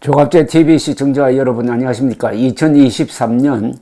조갑제 TV 시청자 여러분 안녕하십니까? 2023년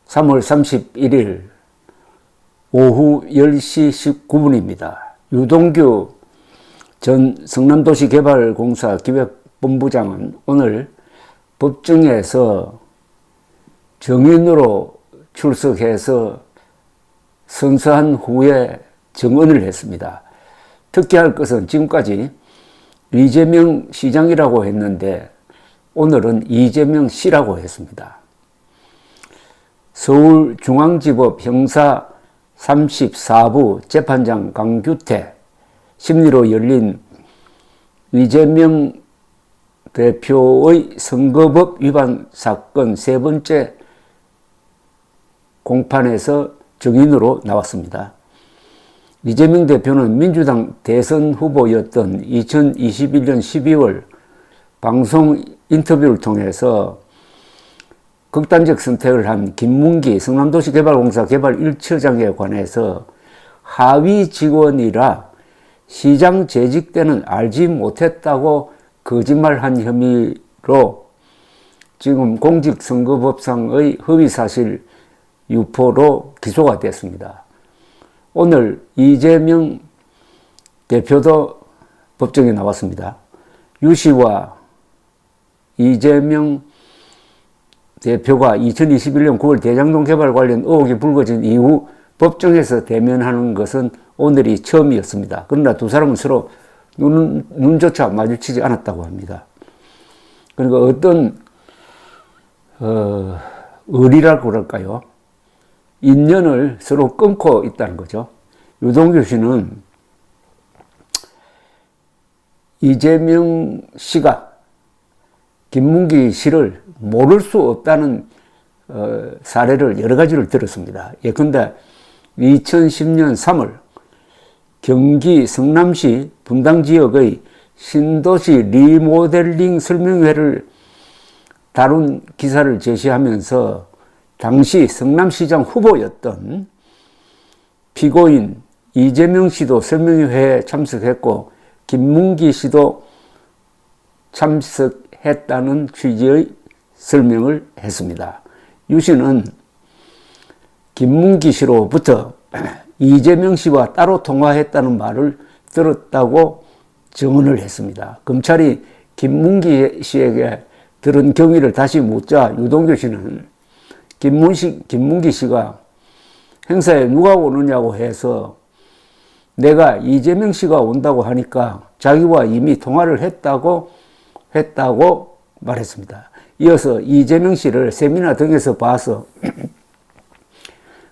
3월 31일 오후 10시 19분입니다. 유동규 전 성남도시개발공사 기획본부장은 오늘 법정에서 정인으로 출석해서 선서한 후에 증언을 했습니다. 특히할 것은 지금까지 이재명 시장이라고 했는데 오늘은 이재명 씨라고 했습니다. 서울중앙지법 형사 34부 재판장 강규태 심리로 열린 이재명 대표의 선거법 위반 사건 세 번째 공판에서 증인으로 나왔습니다. 이재명 대표는 민주당 대선 후보였던 2021년 12월 방송 인터뷰를 통해서 극단적 선택을 한 김문기 성남도시개발공사 개발 1처장에 관해서 하위 직원이라 시장 재직 때는 알지 못했다고 거짓말한 혐의로 지금 공직선거법상의 허위사실 유포로 기소가 됐습니다. 오늘 이재명 대표도 법정에 나왔습니다. 유 씨와 이재명 대표가 2021년 9월 대장동 개발 관련 의혹이 불거진 이후 법정에서 대면하는 것은 오늘이 처음이었습니다. 그러나 두 사람은 서로 눈조차 마주치지 않았다고 합니다. 그러니까 어떤 의리라고 그럴까요? 인연을 서로 끊고 있다는 거죠. 유동규 씨는 이재명 씨가 김문기 씨를 모를 수 없다는 사례를 여러 가지를 들었습니다. 예컨대 2010년 3월 경기 성남시 분당 지역의 신도시 리모델링 설명회를 다룬 기사를 제시하면서 당시 성남시장 후보였던 피고인 이재명 씨도 설명회에 참석했고 김문기 씨도 참석했다는 취지의 설명을 했습니다. 유 씨는 김문기 씨로부터 이재명 씨와 따로 통화했다는 말을 들었다고 증언을 했습니다. 검찰이 김문기 씨에게 들은 경위를 다시 묻자 유동규 씨는 김문기 씨가 행사에 누가 오느냐고 해서 내가 이재명 씨가 온다고 하니까 자기와 이미 통화를 했다고 말했습니다. 이어서 이재명 씨를 세미나 등에서 봐서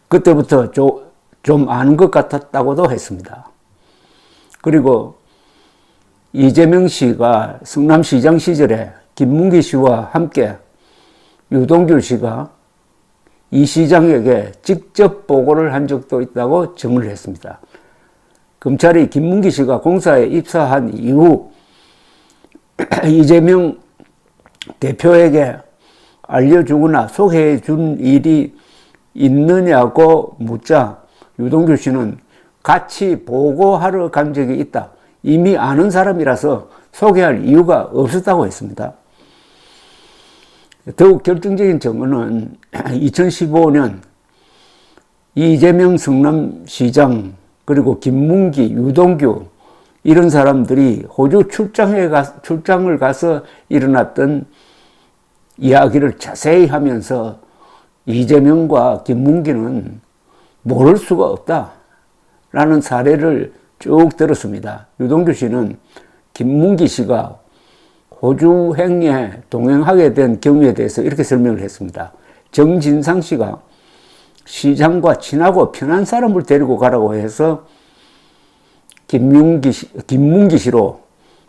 그때부터 좀 아는 것 같았다고도 했습니다. 그리고 이재명 씨가 성남시장 시절에 김문기 씨와 함께 유동규 씨가 이 시장에게 직접 보고를 한 적도 있다고 증언을 했습니다. 검찰이 김문기 씨가 공사에 입사한 이후 이재명 대표에게 알려주거나 소개해 준 일이 있느냐고 묻자 유동규 씨는 같이 보고하러 간 적이 있다. 이미 아는 사람이라서 소개할 이유가 없었다고 했습니다. 더욱 결정적인 증언은 2015년 이재명 성남시장 그리고 김문기, 유동규 이런 사람들이 호주 출장을 가서 일어났던 이야기를 자세히 하면서 이재명과 김문기는 모를 수가 없다라는 사례를 쭉 들었습니다. 유동규 씨는 김문기 씨가 호주행에 동행하게 된 경위에 대해서 이렇게 설명을 했습니다. 정진상 씨가 시장과 친하고 편한 사람을 데리고 가라고 해서 김문기 씨로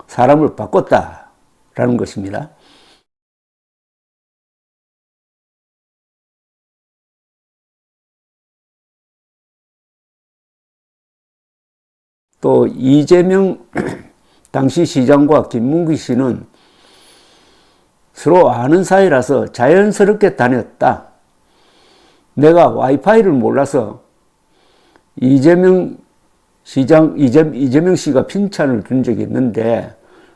사람을 바꿨다라는 것입니다. 또 이재명 당시 시장과 김문기 씨는 서로 아는 사이라서 자연스럽게 다녔다. 내가 와이파이를 몰라서 이재명 씨가 핀찬을 준 적이 있는데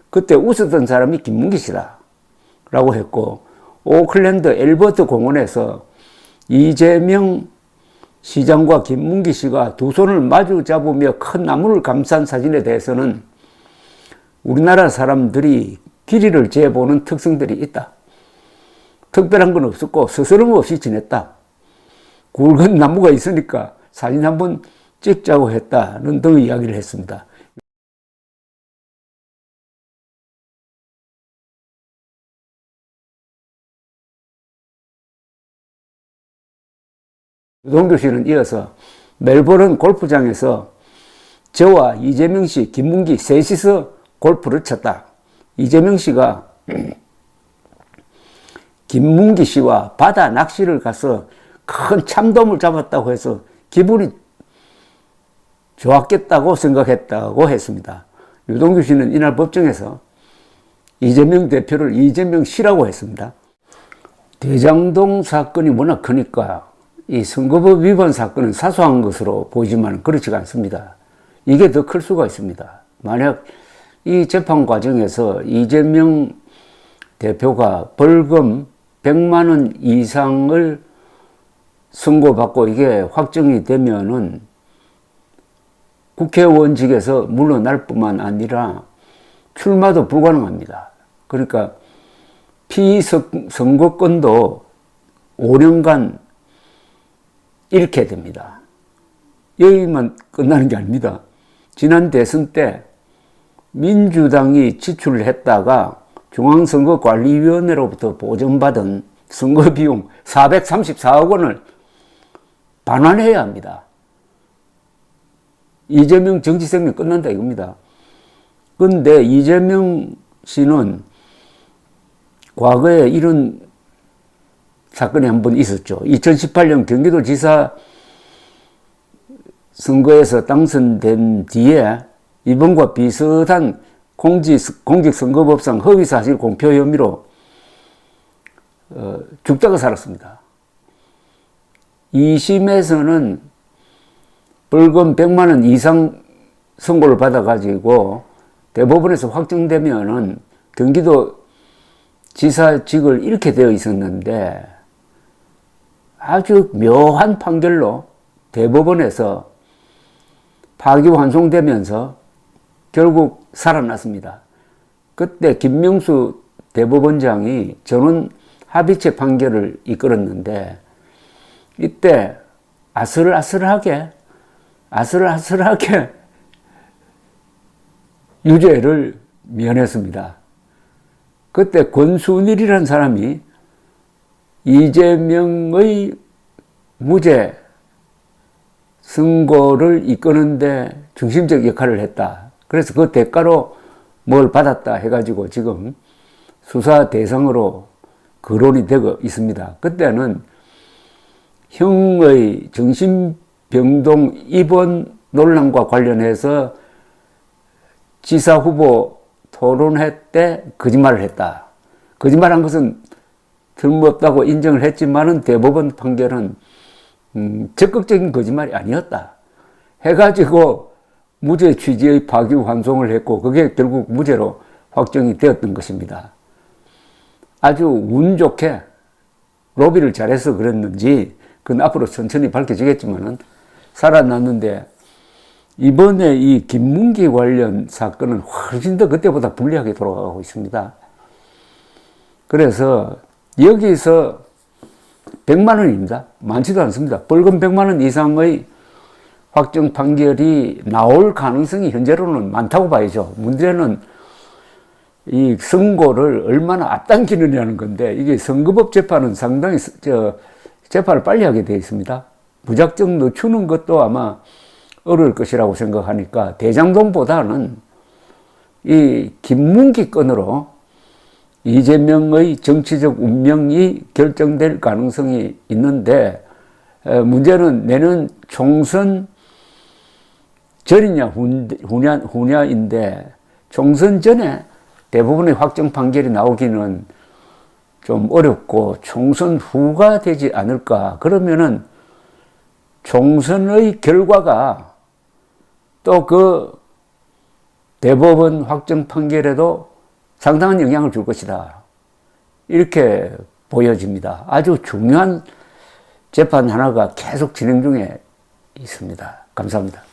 그때 웃었던 사람이 김문기 씨다. 라고 했고, 오클랜드 엘버트 공원에서 이재명 시장과 김문기 씨가 두 손을 마주 잡으며 큰 나무를 감싼 사진에 대해서는 우리나라 사람들이 길이를 재보는 특성들이 있다. 특별한 건 없었고 스스럼 없이 지냈다. 굵은 나무가 있으니까 사진 한번 찍자고 했다는 등의 이야기를 했습니다. 유동규 씨는 이어서 멜버른 골프장에서 저와 이재명 씨, 김문기 셋이서 골프를 쳤다. 이재명 씨가 김문기 씨와 바다 낚시를 가서 큰 참돔을 잡았다고 해서 기분이 좋았겠다고 생각했다고 했습니다. 유동규 씨는 이날 법정에서 이재명 대표를 이재명 씨라고 했습니다. 대장동 사건이 워낙 크니까 이 선거법 위반 사건은 사소한 것으로 보이지만 그렇지가 않습니다. 이게 더 클 수가 있습니다. 만약 이 재판 과정에서 이재명 대표가 벌금 100만 원 이상을 선고받고 이게 확정이 되면은 국회의원직에서 물러날 뿐만 아니라 출마도 불가능합니다. 그러니까 피선거권도 5년간 잃게 됩니다. 여기만 끝나는 게 아닙니다. 지난 대선 때 민주당이 지출을 했다가 중앙선거관리위원회로부터 보전받은 선거비용 434억 원을 반환해야 합니다. 이재명 정치생命끝난다 이겁니다. 그런데 이재명 씨는 과거에 이런 사건이 한 번 있었죠. 2018년 경기도지사 선거에서 당선된 뒤에 이번과 비슷한 공직선거법상 허위사실 공표 혐의로 죽다가 살았습니다. 2심에서는 벌금 100만 원 이상 선고를 받아가지고 대법원에서 확정되면은 경기도 지사직을 잃게 되어 있었는데 아주 묘한 판결로 대법원에서 파기환송되면서 결국 살아났습니다. 그때 김명수 대법원장이 전원 합의체 판결을 이끌었는데 이때 아슬아슬하게 유죄를 면했습니다. 그때 권순일이라는 사람이 이재명의 무죄 선고를 이끄는데 중심적 역할을 했다. 그래서 그 대가로 뭘 받았다 해가지고 지금 수사 대상으로 거론이 되고 있습니다. 그때는 형의 정신병동 입원 논란과 관련해서 지사 후보 토론회 때 거짓말을 했다. 거짓말한 것은 틀림없다고 인정을 했지만은 대법원 판결은 적극적인 거짓말이 아니었다 해가지고 무죄 취지의 파기환송을 했고 그게 결국 무죄로 확정이 되었던 것입니다. 아주 운 좋게 로비를 잘해서 그랬는지 그건 앞으로 천천히 밝혀지겠지만은 살아났는데 이번에 이 김문기 관련 사건은 훨씬 더 그때보다 불리하게 돌아가고 있습니다. 그래서 여기서 100만 원입니다. 많지도 않습니다. 벌금 100만 원 이상의 확정 판결이 나올 가능성이 현재로는 많다고 봐야죠. 문제는 이 선고를 얼마나 앞당기느냐는 건데 이게 선거법 재판은 상당히 재판을 빨리 하게 되어 있습니다. 무작정 늦추는 것도 아마 어려울 것이라고 생각하니까 대장동보다는 이 김문기 건으로 이재명의 정치적 운명이 결정될 가능성이 있는데 문제는 내년 총선 전이냐 후냐인데 총선 전에 대부분의 확정 판결이 나오기는 좀 어렵고 총선 후가 되지 않을까. 그러면은 총선의 결과가 또 그 대법원 확정 판결에도 상당한 영향을 줄 것이다. 이렇게 보여집니다. 아주 중요한 재판 하나가 계속 진행 중에 있습니다. 감사합니다.